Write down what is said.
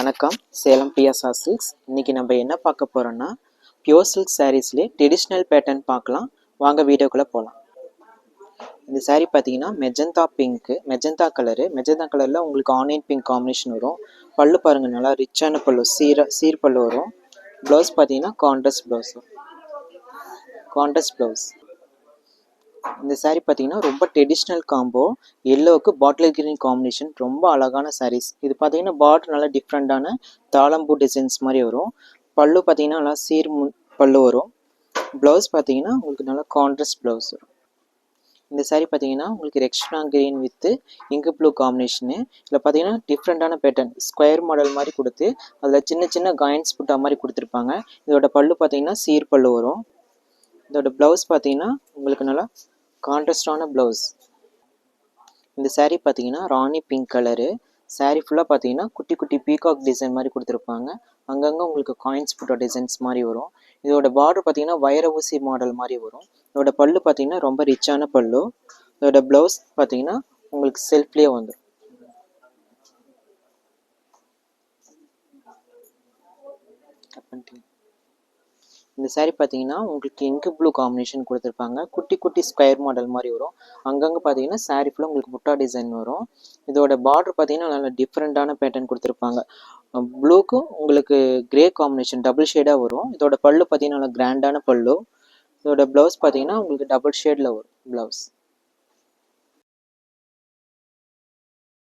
வணக்கம், Salem PSR silks. இன்றைக்கி நம்ம என்ன பார்க்க போகிறோன்னா, பியூர் சில்க் சாரீஸ்லேயே ட்ரெடிஷ்னல் பேட்டர்ன் பார்க்கலாம். வாங்க வீடியோக்குள்ளே போகலாம். இந்த சாரீ பார்த்தீங்கன்னா மெஜந்தா பிங்க்கு, மெஜந்தா கலரில் உங்களுக்கு ஆனியன் பிங்க் காம்பினேஷன் வரும். பல்லு பாருங்கள், நல்லா ரிச்சான பல்லு, சீர் பல்லு வரும். ப்ளவுஸ் பார்த்தீங்கன்னா கான்ட்ராஸ்ட் ப்ளவுஸ். இந்த சாரீ பார்த்தீங்கன்னா ரொம்ப ட்ரெடிஷ்னல் காம்போ, எல்லோவுக்கு பாட்டில் கிரீன் காம்பினேஷன், ரொம்ப அழகான சாரீஸ். இது பார்த்தீங்கன்னா பார்டர் நல்லா டிஃப்ரெண்ட்டான தாளம்பூ டிசைன்ஸ் மாதிரி வரும். பல்லு பார்த்தீங்கன்னா நல்லா பல்லு வரும். ப்ளவுஸ் பார்த்தீங்கன்னா உங்களுக்கு நல்லா கான்ட்ராஸ்ட் ப்ளவுஸ் வரும். இந்த சாரீ பார்த்தீங்கன்னா உங்களுக்கு ரெக்ஸ்ட்ரா கிரீன் வித் இங்கு ப்ளூ காம்பினேஷனு. இதில் பார்த்தீங்கன்னா டிஃப்ரெண்ட்டான பேட்டர்ன், ஸ்கொயர் மாடல் மாதிரி கொடுத்து அதில் சின்ன சின்ன காயின்ஸ் புட்டா மாதிரி கொடுத்துருப்பாங்க. இதோட பல்லு பார்த்தீங்கன்னா சீர் பல்லு வரும். இதோட ப்ளவுஸ் பார்த்தீங்கன்னா உங்களுக்கு நல்லா கான்ட்ராஸ்டான ப்ளவுஸ். இந்த சாரீ பார்த்தீங்கன்னா ராணி பிங்க் கலரு. சாரீ ஃபுல்லாக பார்த்தீங்கன்னா குட்டி குட்டி பீகாக் டிசைன் மாதிரி கொடுத்துருப்பாங்க. அங்கங்கே உங்களுக்கு காயின்ஸ் புட்டா டிசைன்ஸ் மாதிரி வரும். இதோட பார்டர் பார்த்தீங்கன்னா வைர ஊசி மாடல் மாதிரி வரும். இதோட பல்லு பார்த்தீங்கன்னா ரொம்ப ரிச்சான பல்லு. இதோட ப்ளவுஸ் பார்த்தீங்கன்னா உங்களுக்கு செல்ஃப்லேயே வந்துடும். இந்த சாரீ பார்த்தீங்கன்னா உங்களுக்கு இங்கு ப்ளூ காம்பினேஷன் கொடுத்துருப்பாங்க. குட்டி குட்டி ஸ்கொயர் மாடல் மாதிரி வரும். அங்கங்கே பார்த்தீங்கன்னா சாரீ ஃபுல்லாக உங்களுக்கு புட்டா டிசைன் வரும். இதோட பார்டர் பார்த்தீங்கன்னா நல்லா டிஃப்ரெண்ட்டான பேட்டர்ன் கொடுத்துருப்பாங்க. ப்ளூக்கும் உங்களுக்கு கிரே காம்பினேஷன் டபுள் ஷேடாக வரும். இதோட பல்லு பார்த்தீங்கன்னா நல்லா கிராண்டான பல்லு. இதோட ப்ளவுஸ் பார்த்தீங்கன்னா உங்களுக்கு டபுள் ஷேடில் வரும் ப்ளவுஸ்.